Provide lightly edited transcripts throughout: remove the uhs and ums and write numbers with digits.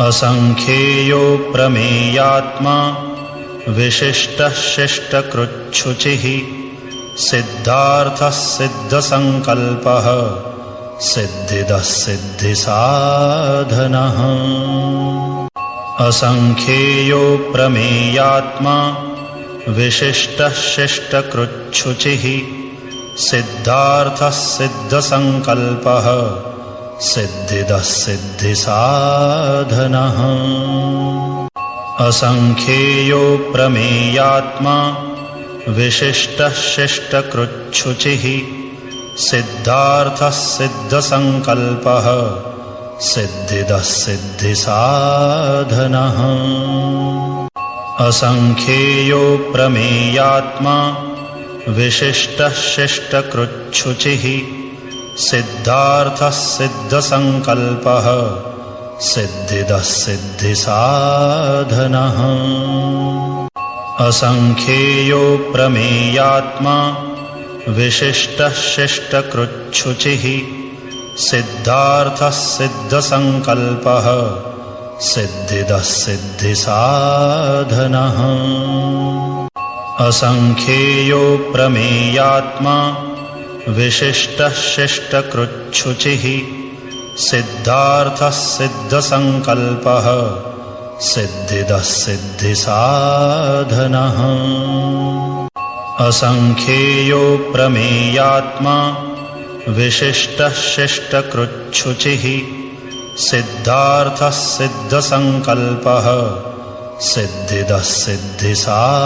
असंख्येयो प्रमेयात्मा विशिष्टः शिष्टकृच्छुचिः सिद्धार्थः सिद्धसंकल्पः सिद्धिदः सिद्धिसाधनः। असंख्येयो प्रमेयात्मा विशिष्टः शिष्टकृच्छुचिः सिद्धार्थः सिद्धसंकल्पः सिद्धिदः सिद्धिसाधनः। असंख्येयो प्रमेयात्मा विशिष्टः शिष्टकृच्छुचिः सिद्धार्थः सिद्धसंकल्पः सिद्धिदः सिद्धिसाधनः। असंख्येयो प्रमेयात्मा विशिष्टः शिष्टकृच्छुचिः सिद्धार्थः सिद्धसंकल्पः सिद्धिदः सिद्धिसाधनः। असंख्येयो प्रमेयात्मा विशिष्टः शिष्टकृच्छुचिः सिद्धार्थः सिद्धसंकल्पः सिद्धिदः सिद्धिसाधनः। असंख्येयो प्रमेयात्मा विशिष्टः शिष्टकृच्छुचिः सिद्धार्थः सिद्धसंकल्पः सिद्धिदः सिद्धिसाधनः। असंख्येयो प्रमेयात्मा विशिष्टः शिष्टकृच्छुचिः सिद्धार्थः सिद्धसंकल्पः सिद्धिदः सिद्धिसाधनः।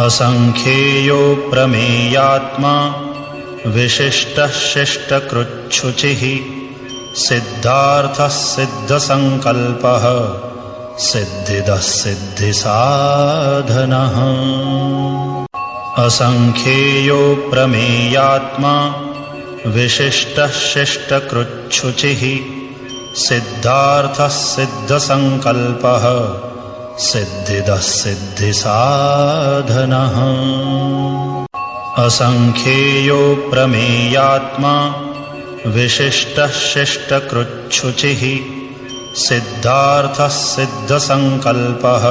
असंख्येयो प्रमेयात्मा विशिष्टः शिष्टकृच्छुचिः सिद्धार्थः सिद्धसंकल्पः सिद्धिदः सिद्धिसाधनः। असंख्येयो प्रमेयात्मा विशिष्टः शिष्टकृच्छुचिः सिद्धार्थः सिद्धसंकल्पः सिद्धिदः सिद्धिसाधनः। असंख्येयो प्रमेयात्मा विशिष्टः शिष्टकृच्छुचिः सिद्धार्थः सिद्धसंकल्पः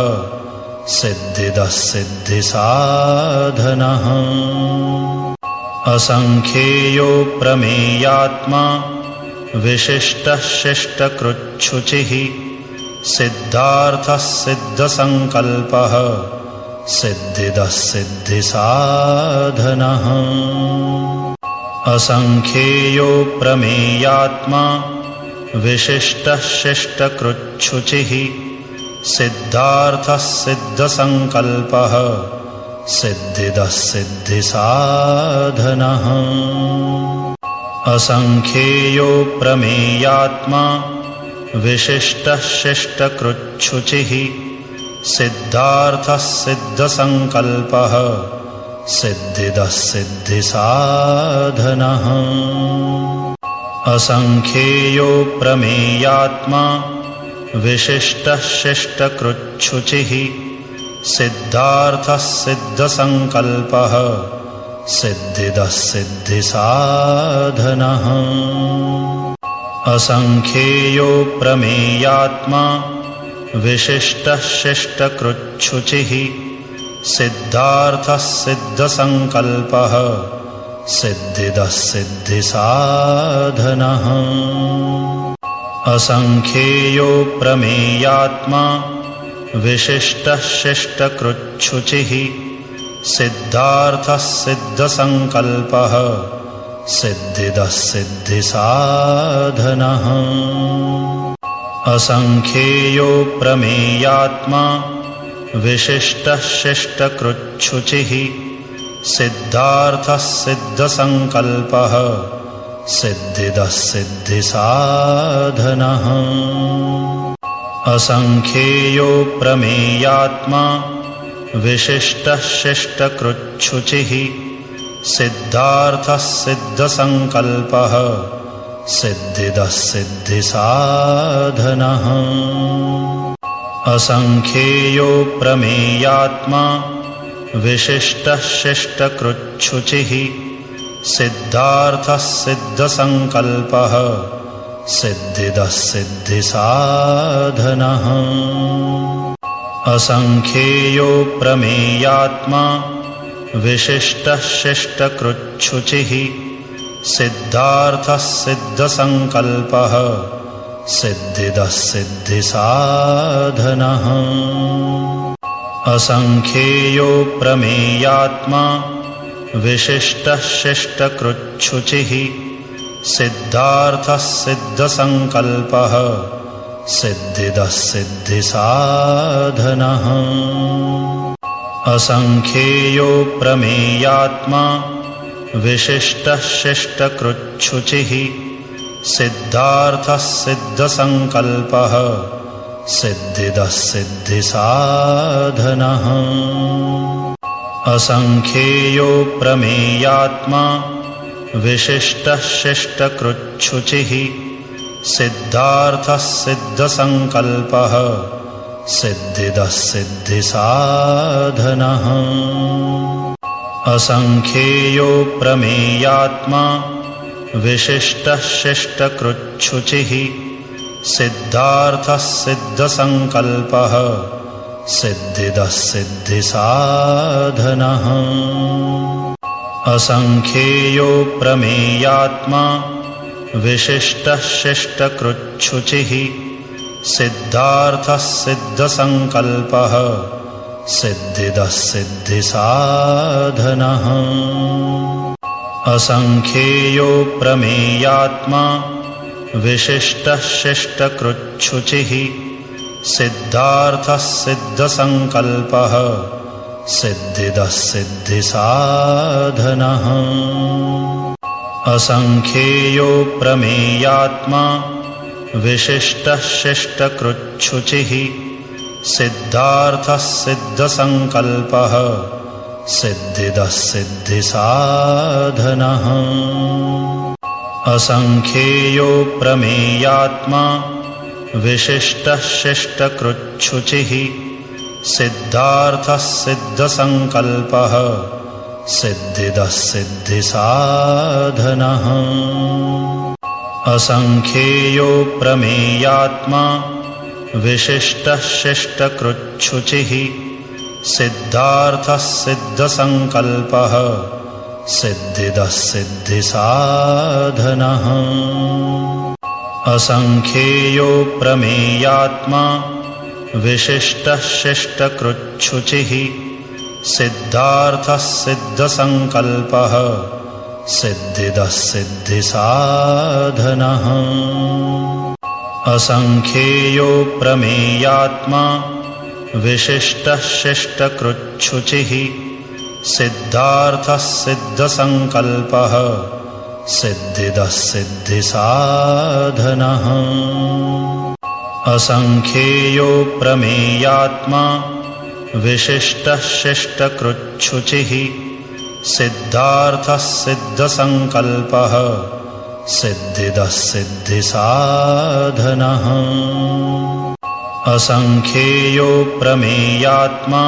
सिद्धिदः सिद्धिसाधनः। असंख्येयो प्रमेयात्मा विशिष्टः शिष्टकृच्छुचिः सिद्धार्थः सिद्धसंकल्पः सिद्धिदः सिद्धिसाधनः। असंख्येयो प्रमेयात्मा विशिष्टः शिष्टकृच्छुचिः सिद्धार्थः सिद्धसंकल्पः सिद्धिदः सिद्धिसाधनः। असंख्येयो प्रमेयात्मा विशिष्टः शिष्टकृच्छुचिः सिद्धार्थः सिद्धसंकल्पः सिद्धिदः सिद्धिसाधनः। असंख्येयो प्रमेयात्मा विशिष्टः शिष्टकृच्छुचिः सिद्धार्थः सिद्धसंकल्पः सिद्धिदः सिद्धिसाधनः। असंख्येयो प्रमेयात्मा विशिष्टः शिष्टकृच्छुचिः सिद्धार्थः सिद्धसंकल्पः सिद्धिदः सिद्धिसाधनः। असंख्येयो प्रमेयात्मा विशिष्टः शिष्टकृच्छुचिः सिद्धार्थः सिद्धसंकल्पः सिद्धिदः सिद्धिसाधनः। असंख्येयो प्रमेयात्मा विशिष्टः शिष्टकृच्छुचिः सिद्धार्थः सिद्धसंकल्पः सिद्धिदः सिद्धिसाधनः। असंख्येयो प्रमेयात्मा विशिष्टः शिष्टकृच्छुचिः सिद्धार्थः सिद्धसंकल्पः सिद्धिदः सिद्धिसाधनः। असंख्येयो प्रमेयात्मा विशिष्टः शिष्टकृच्छुचिः सिद्धार्थः सिद्धसंकल्पः सिद्धिदः सिद्धिसाधनः असंख्येयो प्रमेयात्मा विशिष्टः शिष्टकृच्छुचिः सिद्धार्थः सिद्धसंकल्पः सिद्धिदः सिद्धिसाधनः असंख्येयो प्रमेयात्मा विशिष्टः शिष्टकृच्छुचिः सिद्धार्थः सिद्धसंकल्पः सिद्धिदः सिद्धिसाधनः असंख्येयो प्रमेयात्मा विशिष्टः शिष्टकृच्छुचिः सिद्धार्थः सिद्धसंकल्पः सिद्धिदः सिद्धिसाधनः असंख्येयो प्रमेयात्मा विशिष्टः शिष्टकृच्छुचिः सिद्धार्थः सिद्धसंकल्पः सिद्धिदः सिद्धिसाधनः असंख्येयो प्रमेयात्मा विशिष्टः शिष्टकृच्छुचिः सिद्धार्थः सिद्धसंकल्पः सिद्धिदः सिद्धिसाधनः असंख्येयो प्रमेयात्मा विशिष्टः शिष्टकृच्छुचिः सिद्धार्थः सिद्धसंकल्पः सिद्धिदः सिद्धिसाधनः असंख्येयो प्रमेयात्मा विशिष्टः शिष्टकृच्छुचिः सिद्धार्थः सिद्धसंकल्पः सिद्धिदः सिद्धिसाधनः असंख्येयो प्रमेयात्मा विशिष्टः शिष्टकृच्छुचिः सिद्धार्थः सिद्धसंकल्पः सिद्धिदः सिद्धिसाधनः असंख्येयो प्रमेयात्मा विशिष्टः शिष्टकृच्छुचिः सिद्धार्थः सिद्धसंकल्पः सिद्धिदः सिद्धिसाधनः असंख्येयो प्रमेयात्मा विशिष्टः शिष्टकृच्छुचिः सिद्धार्थः सिद्धसंकल्पः सिद्धिदः सिद्धिसाधनः असंख्येयो प्रमेयात्मा विशिष्टः शिष्टकृच्छुचिः सिद्धार्थः सिद्धसंकल्पः सिद्धिदः सिद्धिसाधनः असंख्येयो प्रमेयात्मा विशिष्टः शिष्टकृच्छुचिः सिद्धार्थः सिद्धसंकल्पः सिद्धिदः सिद्धिसाधनः असंख्येयो प्रमेयात्मा विशिष्टः शिष्टकृच्छुचिः सिद्धार्थः सिद्धसंकल्पः सिद्धिदः सिद्धिसाधनः असंख्येयो प्रमेयात्मा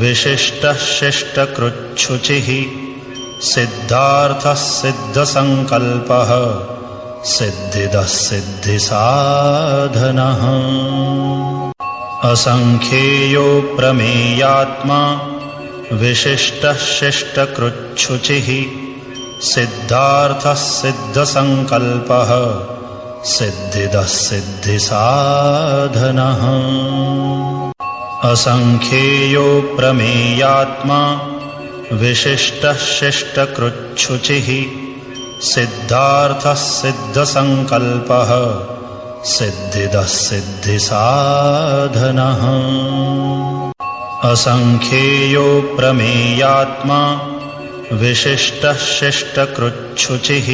विशिष्टः शिष्टकृच्छुचिः सिद्धार्थः सिद्धसंकल्पः सिद्धिदः सिद्धिसाधनः असंख्येयो प्रमेयात्मा विशिष्टः शिष्टकृच्छुचिः सिद्धार्थः सिद्धसंकल्पः सिद्धिदः सिद्धिसाधनः असंख्येयो प्रमेयात्मा विशिष्टः शिष्टकृच्छुचिः सिद्धार्थः सिद्धसंकल्पः सिद्धिदः सिद्धिसाधनः असंख्येयो प्रमेयात्मा विशिष्टः शिष्टकृच्छुचिः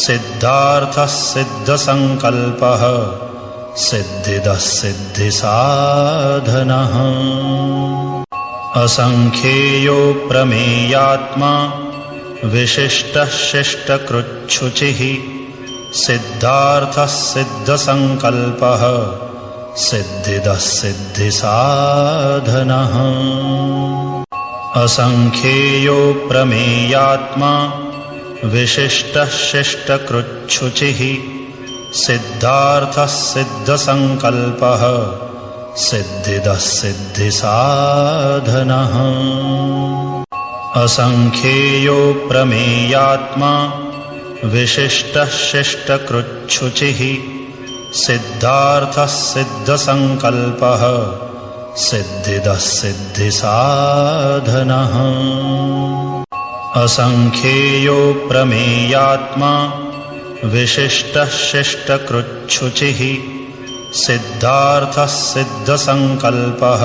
सिद्धार्थः सिद्धसंकल्पः सिद्धिदः सिद्धिसाधनः असंख्येयो प्रमेयात्मा विशिष्टः शिष्टकृच्छुचिः सिद्धार्थः सिद्धसंकल्पः सिद्धिदः सिद्धिसाधनः असंख्येयो प्रमेयात्मा विशिष्टः शिष्टकृच्छुचिः सिद्धार्थः सिद्धसंकल्पः सिद्धिदः सिद्धिसाधनः असंख्येयो प्रमेयात्मा विशिष्टः शिष्टकृच्छुचिः सिद्धार्थः सिद्धसंकल्पः सिद्धिदः सिद्धिसाधनः असंख्येयो प्रमेयात्मा विशिष्टः शिष्टकृच्छुचिः सिद्धार्थः सिद्धसंकल्पः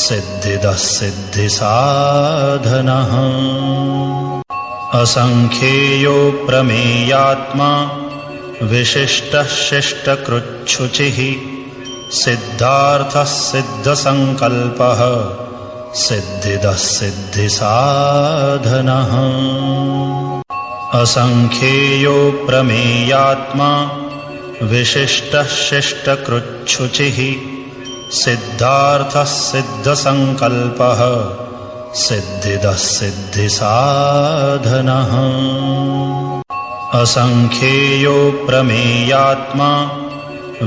सिद्धिदः सिद्धिसाधनः असंख्येयो प्रमेयात्मा विशिष्टः शिष्टकृच्छुचिः सिद्धार्थः सिद्धसंकल्पः सिद्धिदः सिद्धिसाधनः असंख्येयो प्रमेयात्मा विशिष्टः शिष्टकृच्छुचिः सिद्धार्थः सिद्धसंकल्पः सिद्धिदः सिद्धिसाधनः असंख्येयो प्रमेयात्मा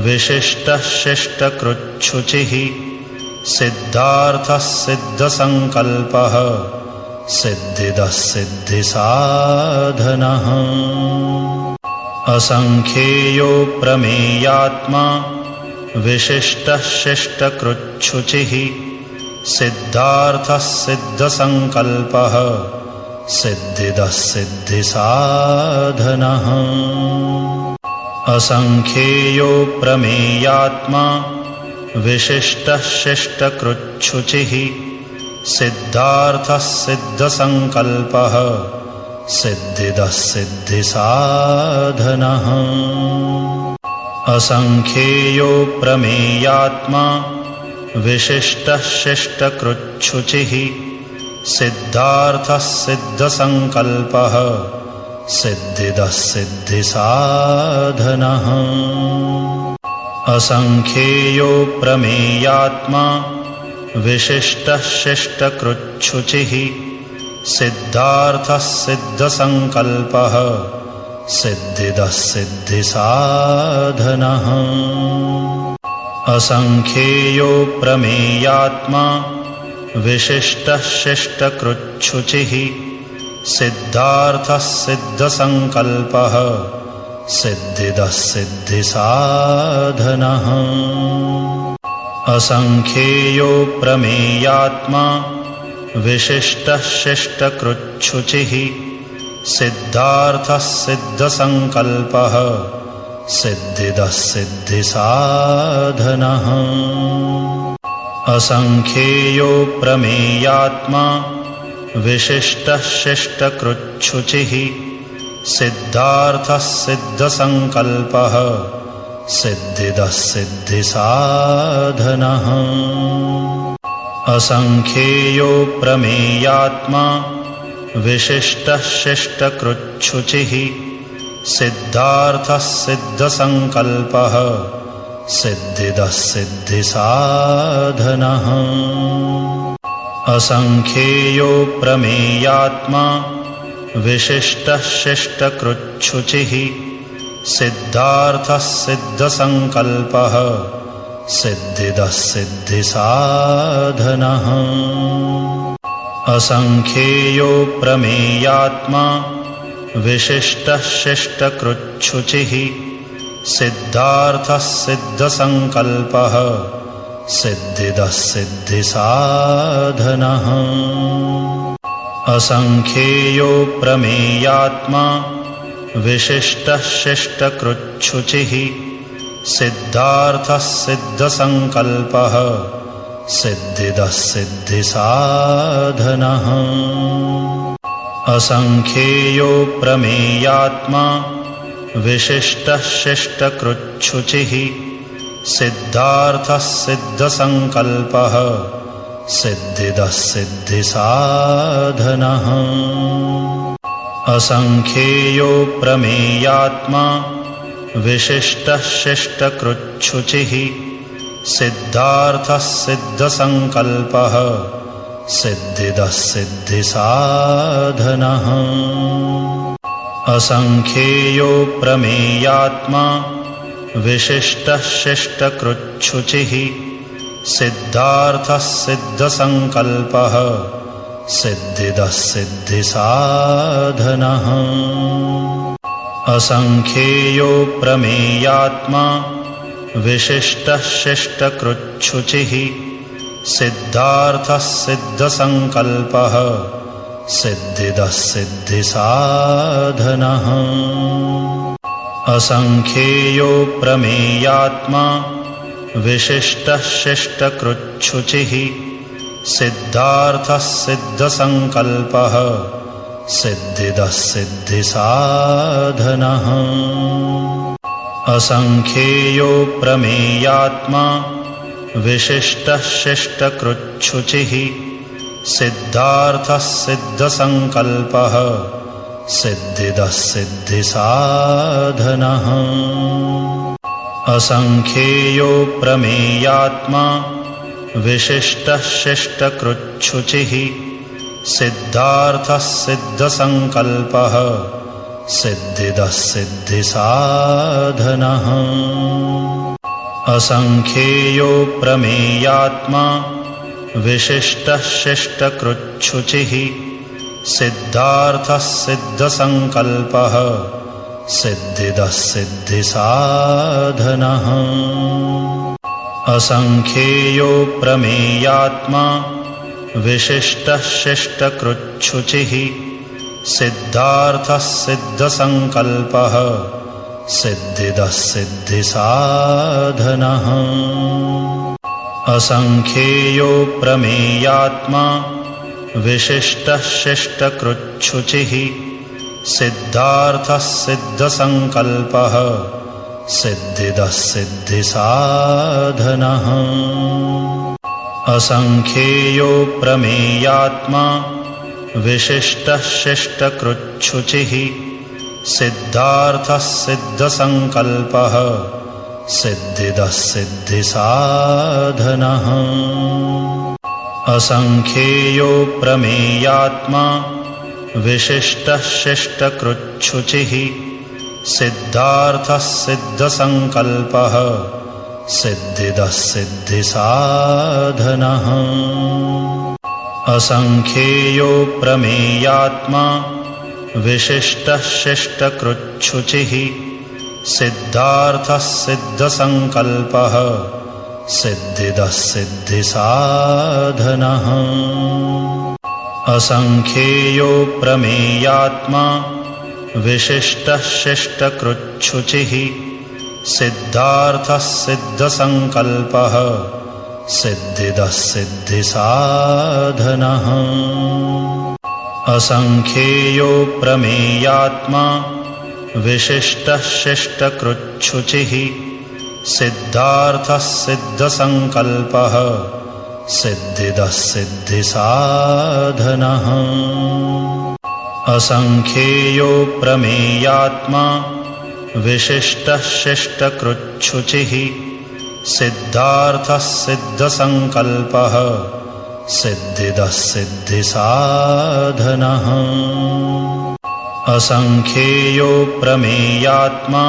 विशिष्टः शिष्टकृच्छुचिः सिद्धार्थः सिद्धसंकल्पः सिद्धिदः सिद्धिसाधनः असंख्येयो प्रमेयात्मा विशिष्टः शिष्टकृच्छुचिः सिद्धार्थः सिद्धसंकल्पः सिद्धिदः सिद्धिसाधनः असंख्येयो प्रमेयात्मा विशिष्टः शिष्टकृच्छुचिः सिद्धार्थः सिद्धसंकल्पः सिद्धिदः सिद्धिसाधनः असंख्येयो प्रमेयात्मा विशिष्टः शिष्टकृच्छुचिः सिद्धार्थः सिद्धसंकल्पः सिद्धिदः सिद्धिसाधनः असंख्येयो प्रमेयात्मा विशिष्टः शिष्टकृच्छुचिः सिद्धार्थः सिद्धसंकल्पः सिद्धिदः सिद्धिसाधनः असंख्येयो प्रमेयात्मा विशिष्टः शिष्टकृच्छुचिः सिद्धार्थः सिद्धसंकल्पः सिद्धिदः सिद्धिसाधनः असंख्येयो प्रमेयात्मा विशिष्टः शिष्टकृच्छुचिः सिद्धार्थः सिद्धसंकल्पः सिद्धिदः सिद्धिसाधनः असंख्येयो प्रमेयात्मा विशिष्टः शिष्टकृच्छुचिः सिद्धार्थः सिद्धसंकल्पः सिद्धिदः सिद्धिसाधनः असंख्येयो प्रमेयात्मा विशिष्टः शिष्टकृच्छुचिः सिद्धार्थः सिद्धसंकल्पः सिद्धिदः सिद्धिसाधनः असंख्येयो प्रमेयात्मा विशिष्टः शिष्टकृच्छुचिः सिद्धार्थः सिद्धसंकल्पः सिद्धिदः सिद्धिसाधनः असंख्येयो प्रमेयात्मा विशिष्टः शिष्टकृच्छुचिः सिद्धार्थः सिद्धसंकल्पः सिद्धिदः सिद्धिसाधनः असंख्येयो प्रमेयात्मा विशिष्टः शिष्टकृच्छुचिः सिद्धार्थः सिद्धसंकल्पः सिद्धिदः सिद्धिसाधनः असंख्येयो प्रमेयात्मा विशिष्टः शिष्टकृच्छुचिः सिद्धार्थः सिद्धसंकल्पः सिद्धिदः सिद्धिसाधनः असंख्येयो प्रमेयात्मा विशिष्टः शिष्टकृच्छुचिः सिद्धार्थः सिद्धसंकल्पः सिद्धिदः सिद्धिसाधनः असंख्येयो प्रमेयात्मा विशिष्टः शिष्टकृच्छुचिः सिद्धार्थः सिद्धसंकल्पः सिद्धिदः सिद्धिसाधनः। असंख्येयो प्रमेयात्मा विशिष्टः शिष्टकृच्छुचिः सिद्धार्थः सिद्धसंकल्पः सिद्धिदः सिद्धिसाधनः। असंख्येयो प्रमेयात्मा विशिष्टः शिष्टकृच्छुचिः सिद्धार्थः सिद्धसंकल्पः सिद्धिदः सिद्धिसाधनः। असंख्येयो प्रमेयात्मा विशिष्टः शिष्टकृच्छुचिः सिद्धार्थः सिद्धसंकल्पः सिद्धिदः सिद्धिसाधनः। असंख्येयो प्रमेयात्मा विशिष्टः शिष्टकृच्छुचिः सिद्धार्थः सिद्धसंकल्पः सिद्धिदः सिद्धिसाधनः। असंख्येयो प्रमेयात्मा विशिष्टः शिष्टकृच्छुचिः सिद्धार्थः सिद्धसंकल्पः सिद्धिदः सिद्धिसाधनः। असंख्येयो प्रमेयात्मा विशिष्टः शिष्टकृच्छुचिः सिद्धार्थः सिद्धसंकल्पः सिद्धिदः सिद्धिसाधनः। असंख्येयो प्रमेयात्मा विशिष्टः शिष्टकृच्छुचिः सिद्धार्थः सिद्धसंकल्पः सिद्धिदः सिद्धिसाधनः। असंख्येयो प्रमेयात्मा विशिष्टः शिष्टकृच्छुचिः सिद्धार्थः सिद्धसंकल्पः सिद्धिदः सिद्धिसाधनः। असंख्येयो प्रमेयात्मा विशिष्टः शिष्टकृच्छुचिः सिद्धार्थः सिद्धसंकल्पः सिद्धिदः सिद्धिसाधनः। असंख्येयो प्रमेयात्मा विशिष्टः शिष्टकृच्छुचिः सिद्धार्थः सिद्धसंकल्पः सिद्धिदः सिद्धिसाधनः। असंख्येयो प्रमेयात्मा विशिष्टः शिष्टकृच्छुचिः सिद्धार्थः सिद्धसंकल्पः सिद्धिदः सिद्धिसाधनः। असंख्येयो प्रमेयात्मा विशिष्टः शिष्टकृच्छुचिः सिद्धार्थः सिद्धसंकल्पः सिद्धिदः सिद्धिसाधनः। असंख्येयो प्रमेयात्मा विशिष्टः शिष्टकृच्छुचिः सिद्धार्थः सिद्धसंकल्पः सिद्धिदः सिद्धिसाधनः। असंख्येयो प्रमेयात्मा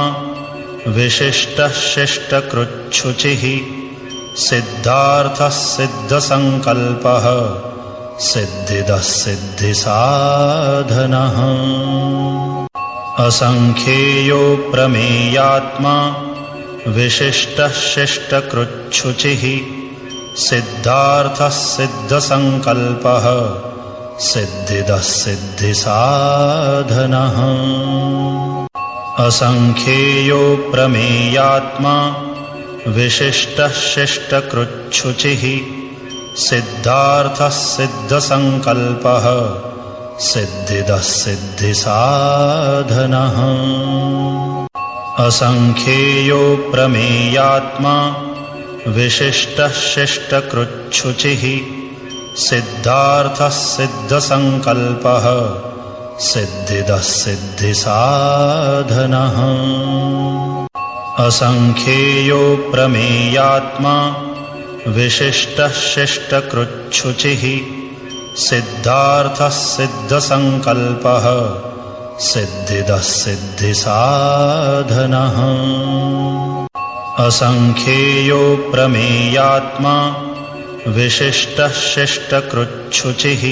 विशिष्टः शिष्टकृच्छुचिः सिद्धार्थः सिद्धसंकल्पः सिद्धिदः सिद्धिसाधनः। असंख्येयो प्रमेयात्मा विशिष्टः शिष्टकृच्छुचिः सिद्धार्थः सिद्धसंकल्पः सिद्धिदः सिद्धिसाधनः। असंख्येयो प्रमेयात्मा विशिष्टः शिष्टकृच्छुचिः सिद्धार्थः सिद्धसंकल्पः सिद्धिदः सिद्धिसाधनः। असंख्येयो प्रमेयात्मा विशिष्टः शिष्टकृच्छुचिः सिद्धार्थः सिद्धसंकल्पः सिद्धिदः सिद्धिसाधनः। असंख्येयो प्रमेयात्मा विशिष्टः शिष्टकृच्छुचिः सिद्धार्थः सिद्धसंकल्पः सिद्धिदः सिद्धिसाधनः असंख्येयो प्रमेयात्मा विशिष्टः शिष्टकृच्छुचिः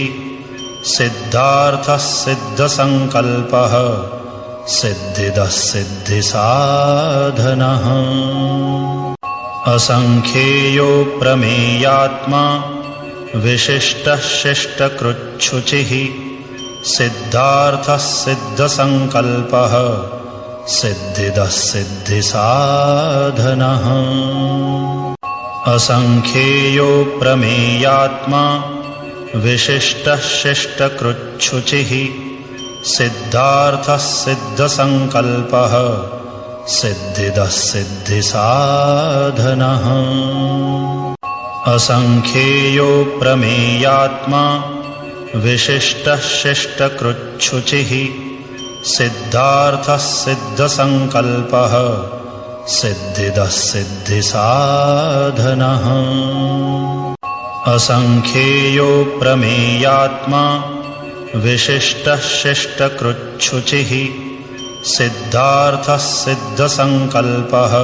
सिद्धार्थः सिद्धसंकल्पः सिद्धिदः सिद्धिसाधनः असंख्येयो प्रमेयात्मा विशिष्टः शिष्टकृच्छुचिः सिद्धार्थः सिद्धसंकल्पः सिद्धिदः सिद्धिसाधनः असंख्येयो प्रमेयात्मा विशिष्टः शिष्टकृच्छुचिः सिद्धार्थः सिद्धसंकल्पः सिद्धिदः सिद्धिसाधनः असंख्येयो प्रमेयात्मा विशिष्टः शिष्टकृच्छुचिः सिद्धार्थः सिद्धसंकल्पः सिद्धिदः सिद्धिसाधनः असंख्येयो प्रमेयात्मा विशिष्टः शिष्टकृच्छुचिः सिद्धार्थः सिद्धसंकल्पः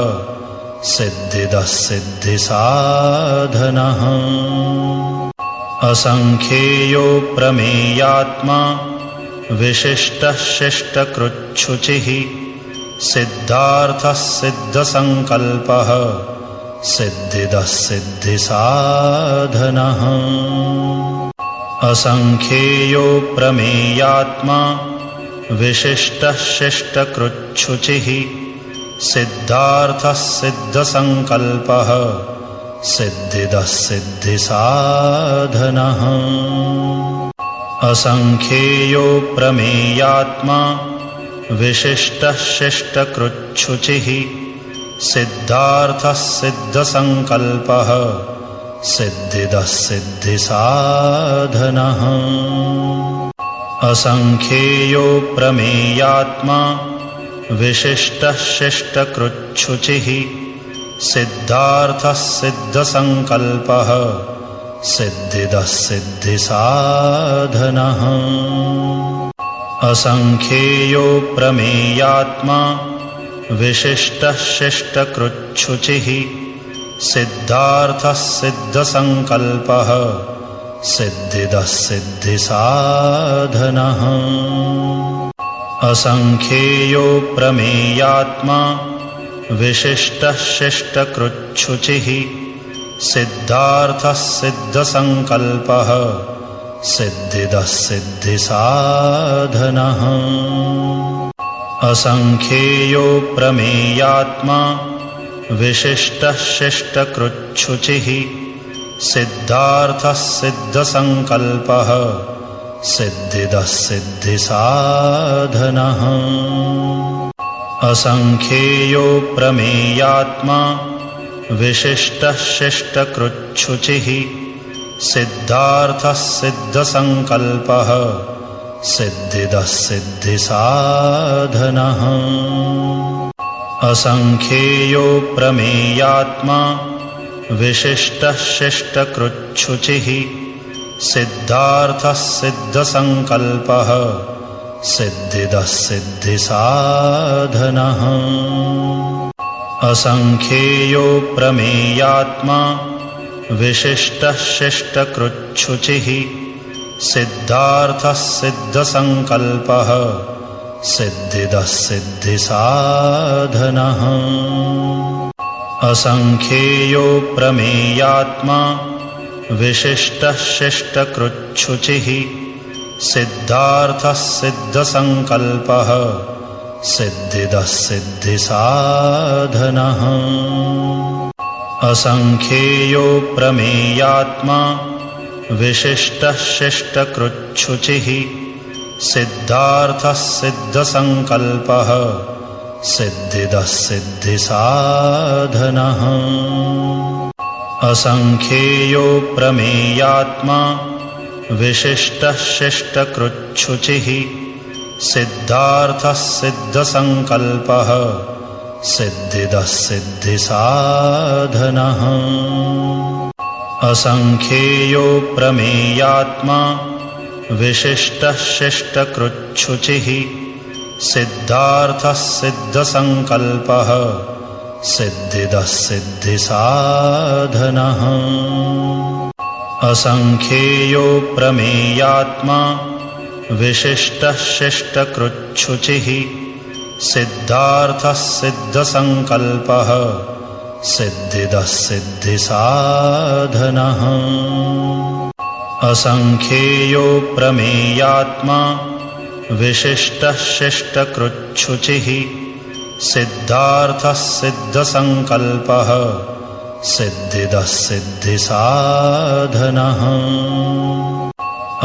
सिद्धिदः सिद्धिसाधनः असंख्येयो प्रमेयात्मा विशिष्टः शिष्टकृच्छुचिः सिद्धार्थः सिद्धसंकल्पः सिद्धिदः सिद्धिसाधनः असंख्येयो प्रमेयात्मा विशिष्टः शिष्टकृच्छुचिः सिद्धार्थः सिद्धसंकल्पः सिद्धिदः सिद्धिसाधनः असंख्येयो प्रमेयात्मा विशिष्टः शिष्टकृच्छुचिः सिद्धार्थः सिद्धसंकल्पः सिद्धिदः सिद्धिसाधनः असंख्येयो प्रमेयात्मा विशिष्टः शिष्टकृच्छुचिः सिद्धार्थः सिद्धसंकल्पः सिद्धिदः सिद्धिसाधनः असंख्येयो प्रमेयात्मा विशिष्टः शिष्टकृच्छुचिः सिद्धार्थः सिद्धसंकल्पः सिद्धिदः सिद्धिसाधनः असंख्येयो प्रमेयात्मा विशिष्टः शिष्टकृच्छुचिः सिद्धार्थः सिद्धसंकल्पः सिद्धिदः सिद्धिसाधनः असंख्येयो प्रमेयात्मा विशिष्टः शिष्टकृच्छुचिः सिद्धार्थः सिद्धसंकल्पः सिद्धिदः सिद्धिसाधनः असंख्येयो प्रमेयात्मा विशिष्टः शिष्टकृच्छुचिः सिद्धार्थः सिद्धसंकल्पः सिद्धिदः सिद्धिसाधनः असंख्येयो प्रमेयात्मा विशिष्टः शिष्टकृच्छुचिः सिद्धार्थः सिद्धसंकल्पः सिद्धिदः सिद्धिसाधनः असंख्येयो प्रमेयात्मा विशिष्टः शिष्टकृच्छुचिः सिद्धार्थः सिद्धसंकल्पः सिद्धिदः सिद्धिसाधनः असंख्येयो प्रमेयात्मा विशिष्टः शिष्टकृच्छुचिः सिद्धार्थः सिद्धसंकल्पः सिद्धिदः सिद्धिसाधनः असंख्येयो प्रमेयात्मा विशिष्टः शिष्टकृच्छुचिः सिद्धार्थः सिद्धसंकल्पः सिद्धिदः सिद्धिसाधनः असंख्येयो प्रमेयात्मा विशिष्टः शिष्टकृच्छुचिः सिद्धार्थः सिद्धसंकल्पः सिद्धिदः सिद्धिसाधनः असंख्येयो प्रमेयात्मा विशिष्टः शिष्टकृच्छुचिः सिद्धार्थः सिद्धसंकल्पः सिद्धिदः सिद्धिसाधनः असंख्येयो प्रमेयात्मा विशिष्टः शिष्टकृच्छुचिः सिद्धार्थः सिद्धसंकल्पः सिद्धिदः सिद्धिसाधनः असंख्येयो प्रमेयात्मा विशिष्टः शिष्टकृच्छुचिः सिद्धार्थः सिद्धसंकल्पः सिद्धिदः सिद्धिसाधनः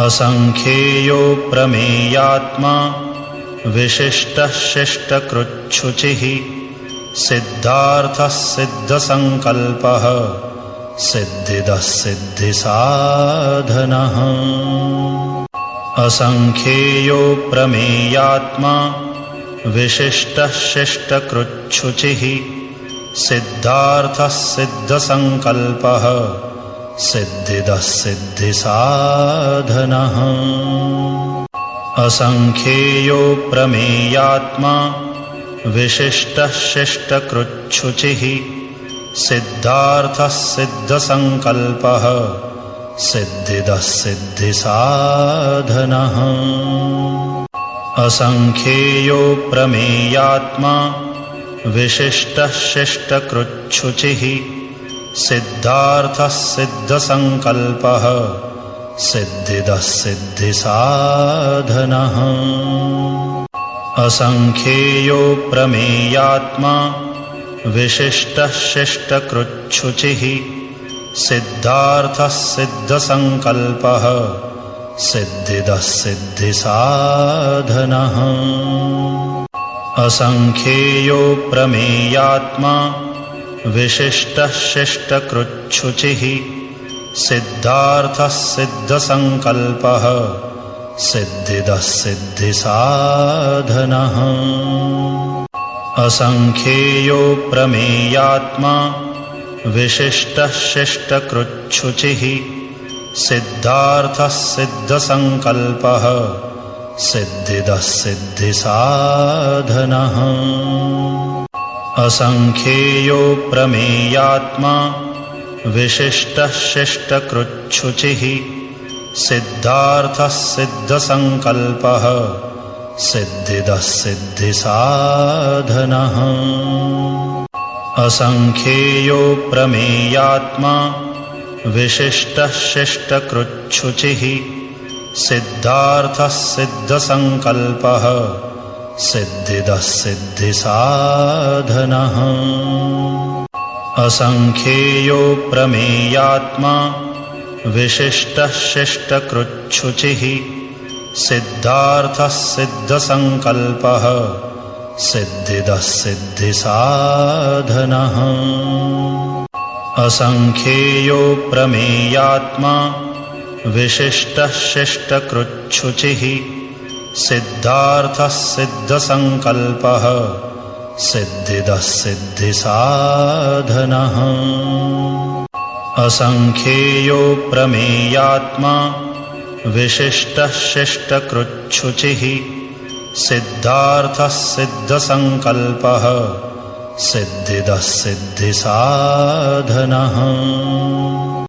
असंख्येयो प्रमेयात्मा विशिष्टः शिष्टकृच्छुचिः सिद्धार्थः सिद्धसंकल्पः सिद्धिदः सिद्धिसाधनः असंख्येयो प्रमेयात्मा विशिष्टः शिष्टकृच्छुचिः सिद्धार्थः सिद्धसंकल्पः सिद्धिदः सिद्धिसाधनः असंख्येयो प्रमेयात्मा विशिष्टः शिष्टकृच्छुचिः सिद्धार्थः सिद्धसंकल्पः सिद्धिदः सिद्धिसाधनः असंख्येयो प्रमेयात्मा विशिष्टः शिष्टकृच्छुचिः सिद्धार्थः सिद्धसंकल्पः सिद्धिदः सिद्धिसाधनः असंख्येयो प्रमेयात्मा विशिष्टः शिष्टकृच्छुचिः सिद्धार्थः सिद्धसंकल्पः सिद्धिदः सिद्धिसाधनः असंख्येयो प्रमेयात्मा विशिष्टः शिष्टकृच्छुचिः सिद्धार्थः सिद्धसंकल्पः सिद्धिदः सिद्धिसाधनः असंख्येयो प्रमेयात्मा विशिष्टः शिष्टकृच्छुचिः सिद्धार्थः सिद्धसंकल्पः सिद्धिदः सिद्धिसाधनः असंख्येयो प्रमेयात्मा विशिष्टः शिष्टकृच्छुचिः सिद्धार्थः सिद्धसंकल्पः सिद्धिदः सिद्धिसाधनः असंख्येयो प्रमेयात्मा विशिष्टः शिष्टकृच्छुचिः सिद्धार्थः सिद्धसंकल्पः सिद्धिदः सिद्धिसाधनः असंख्येयो प्रमेयात्मा विशिष्टः शिष्टकृच्छुचिः सिद्धार्थः सिद्धसंकल्पः सिद्धिदः सिद्धिसाधनः असंख्येयो प्रमेयात्मा विशिष्टः शिष्टकृच्छुचिः सिद्धार्थः सिद्धसंकल्पः सिद्धिदः सिद्धिसाधनः असंख्येयो प्रमेयात्मा विशिष्टः शिष्टकृच्छुचिः सिद्धार्थः सिद्धसंकल्पः सिद्धिदः सिद्धिसाधनः